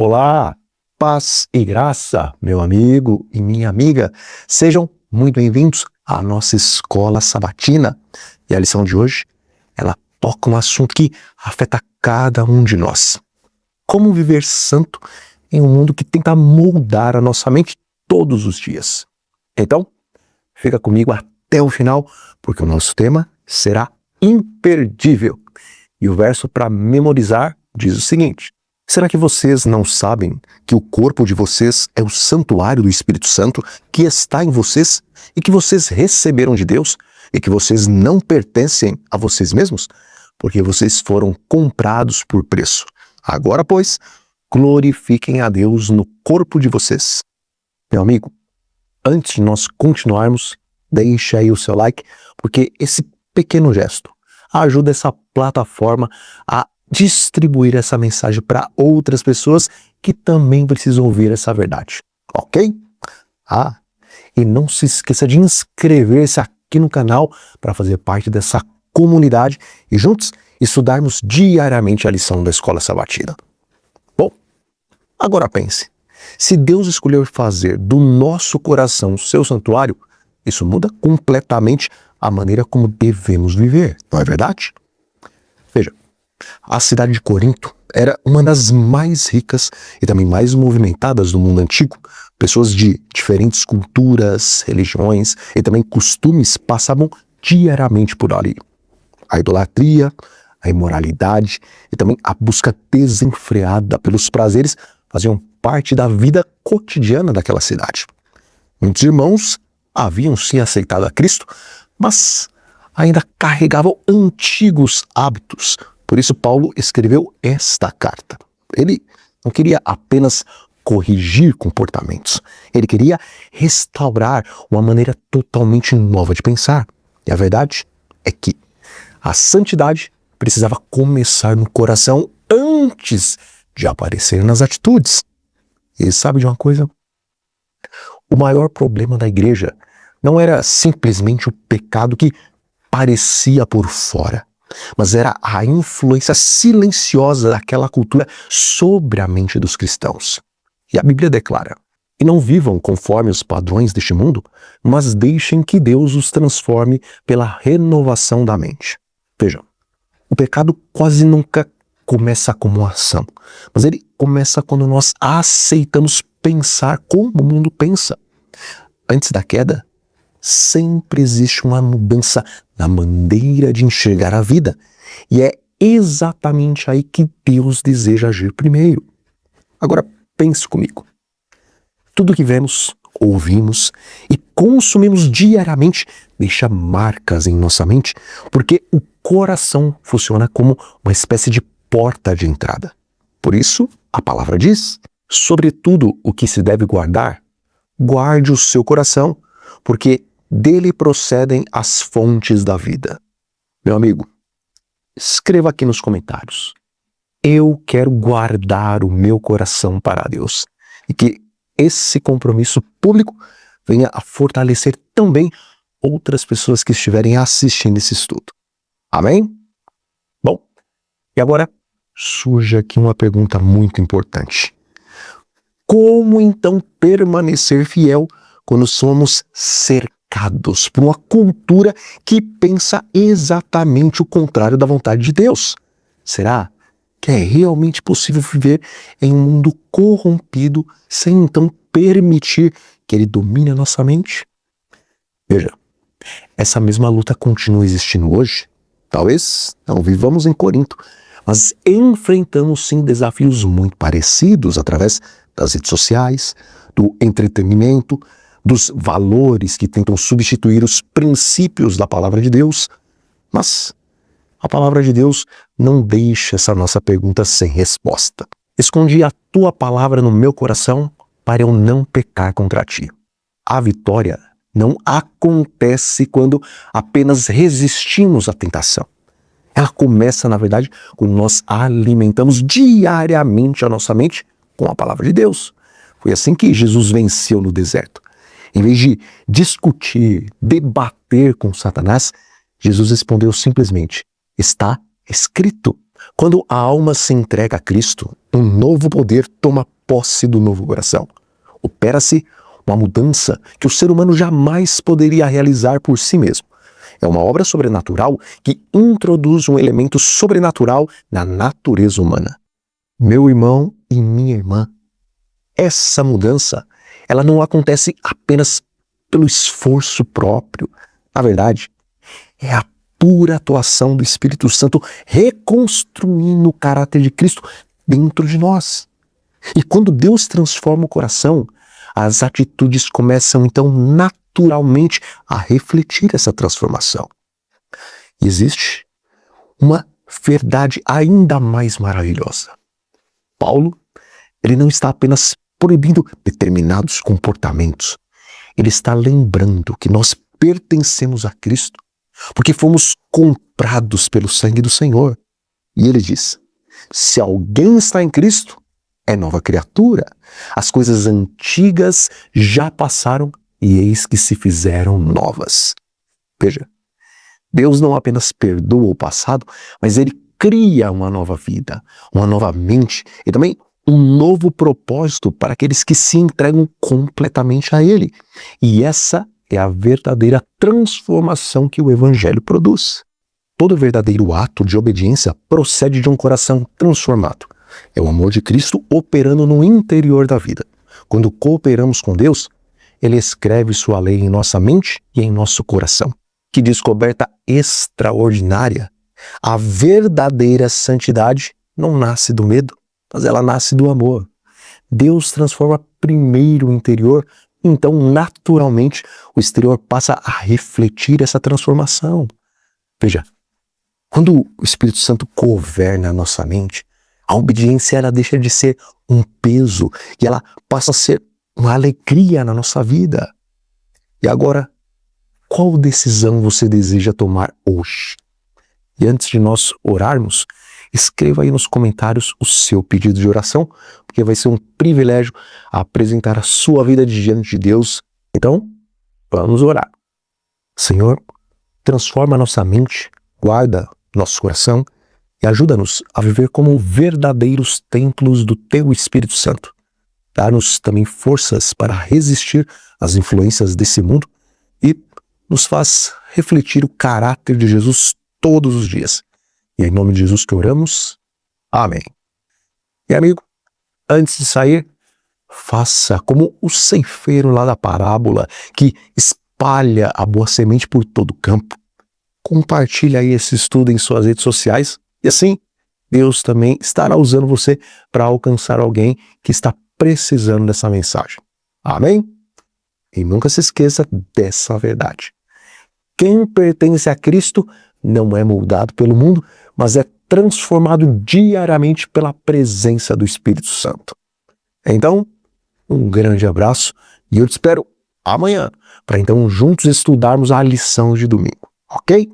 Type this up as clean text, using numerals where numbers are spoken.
Olá, paz e graça, meu amigo e minha amiga. Sejam muito bem-vindos à nossa escola sabatina. E a lição de hoje, ela toca um assunto que afeta cada um de nós. Como viver santo em um mundo que tenta moldar a nossa mente todos os dias. Então, fica comigo até o final, porque o nosso tema será imperdível. E o verso para memorizar diz o seguinte: será que vocês não sabem que o corpo de vocês é o santuário do Espírito Santo que está em vocês e que vocês receberam de Deus e que vocês não pertencem a vocês mesmos? Porque vocês foram comprados por preço. Agora, pois, glorifiquem a Deus no corpo de vocês. Meu amigo, antes de nós continuarmos, deixe aí o seu like, porque esse pequeno gesto ajuda essa plataforma a distribuir essa mensagem para outras pessoas que também precisam ouvir essa verdade, ok? E não se esqueça de inscrever-se aqui no canal para fazer parte dessa comunidade e juntos estudarmos diariamente a lição da Escola Sabatina. Bom, agora pense, se Deus escolheu fazer do nosso coração seu santuário, isso muda completamente a maneira como devemos viver, não é verdade? Veja, a cidade de Corinto era uma das mais ricas e também mais movimentadas do mundo antigo. Pessoas de diferentes culturas, religiões e também costumes passavam diariamente por ali. A idolatria, a imoralidade e também a busca desenfreada pelos prazeres faziam parte da vida cotidiana daquela cidade. Muitos irmãos haviam sim aceitado a Cristo, mas ainda carregavam antigos hábitos. Por isso Paulo escreveu esta carta. Ele não queria apenas corrigir comportamentos, ele queria restaurar uma maneira totalmente nova de pensar. E a verdade é que a santidade precisava começar no coração antes de aparecer nas atitudes. E sabe de uma coisa? O maior problema da igreja não era simplesmente o pecado que parecia por fora, mas era a influência silenciosa daquela cultura sobre a mente dos cristãos. E a Bíblia declara: e não vivam conforme os padrões deste mundo, mas deixem que Deus os transforme pela renovação da mente. Vejam, o pecado quase nunca começa como uma ação, mas ele começa quando nós aceitamos pensar como o mundo pensa. Antes da queda, sempre existe uma mudança na maneira de enxergar a vida. E é exatamente aí que Deus deseja agir primeiro. Agora, pense comigo. Tudo que vemos, ouvimos e consumimos diariamente deixa marcas em nossa mente, porque o coração funciona como uma espécie de porta de entrada. Por isso, a palavra diz: sobretudo o que se deve guardar, guarde o seu coração, porque dele procedem as fontes da vida. Meu amigo, escreva aqui nos comentários: eu quero guardar o meu coração para Deus. E que esse compromisso público venha a fortalecer também outras pessoas que estiverem assistindo esse estudo. Amém? Bom, e agora surge aqui uma pergunta muito importante. Como então permanecer fiel quando somos cercados por uma cultura que pensa exatamente o contrário da vontade de Deus? Será que é realmente possível viver em um mundo corrompido sem então permitir que ele domine a nossa mente? Veja, essa mesma luta continua existindo hoje. Talvez não vivamos em Corinto, mas enfrentamos sim desafios muito parecidos através das redes sociais, do entretenimento, dos valores que tentam substituir os princípios da palavra de Deus. Mas a palavra de Deus não deixa essa nossa pergunta sem resposta. Escondi a tua palavra no meu coração para eu não pecar contra ti. A vitória não acontece quando apenas resistimos à tentação. Ela começa, na verdade, quando nós alimentamos diariamente a nossa mente com a palavra de Deus. Foi assim que Jesus venceu no deserto. Em vez de discutir, debater com Satanás, Jesus respondeu simplesmente: está escrito. Quando a alma se entrega a Cristo, um novo poder toma posse do novo coração. Opera-se uma mudança que o ser humano jamais poderia realizar por si mesmo. É uma obra sobrenatural que introduz um elemento sobrenatural na natureza humana. Meu irmão e minha irmã, essa mudança, ela não acontece apenas pelo esforço próprio. Na verdade, é a pura atuação do Espírito Santo reconstruindo o caráter de Cristo dentro de nós. E quando Deus transforma o coração, as atitudes começam então naturalmente a refletir essa transformação. E existe uma verdade ainda mais maravilhosa. Paulo, ele não está apenas proibindo determinados comportamentos, ele está lembrando que nós pertencemos a Cristo, porque fomos comprados pelo sangue do Senhor. E ele diz: se alguém está em Cristo, é nova criatura. As coisas antigas já passaram e eis que se fizeram novas. Veja, Deus não apenas perdoa o passado, mas Ele cria uma nova vida, uma nova mente e também um novo propósito para aqueles que se entregam completamente a Ele. E essa é a verdadeira transformação que o Evangelho produz. Todo verdadeiro ato de obediência procede de um coração transformado. É o amor de Cristo operando no interior da vida. Quando cooperamos com Deus, Ele escreve sua lei em nossa mente e em nosso coração. Que descoberta extraordinária! A verdadeira santidade não nasce do medo, mas ela nasce do amor. Deus transforma primeiro o interior, então naturalmente o exterior passa a refletir essa transformação. Veja, quando o Espírito Santo governa a nossa mente, a obediência ela deixa de ser um peso e ela passa a ser uma alegria na nossa vida. E agora, qual decisão você deseja tomar hoje? E antes de nós orarmos, escreva aí nos comentários o seu pedido de oração, porque vai ser um privilégio apresentar a sua vida diante de Deus. Então, vamos orar. Senhor, transforma nossa mente, guarda nosso coração e ajuda-nos a viver como verdadeiros templos do Teu Espírito Santo. Dá-nos também forças para resistir às influências desse mundo e nos faz refletir o caráter de Jesus todos os dias. E é em nome de Jesus que oramos. Amém. E amigo, antes de sair, faça como o ceifeiro lá da parábola que espalha a boa semente por todo o campo. Compartilhe aí esse estudo em suas redes sociais e assim Deus também estará usando você para alcançar alguém que está precisando dessa mensagem. Amém? E nunca se esqueça dessa verdade. Quem pertence a Cristo não é moldado pelo mundo, mas é transformado diariamente pela presença do Espírito Santo. Então, um grande abraço e eu te espero amanhã para então juntos estudarmos a lição de domingo, ok?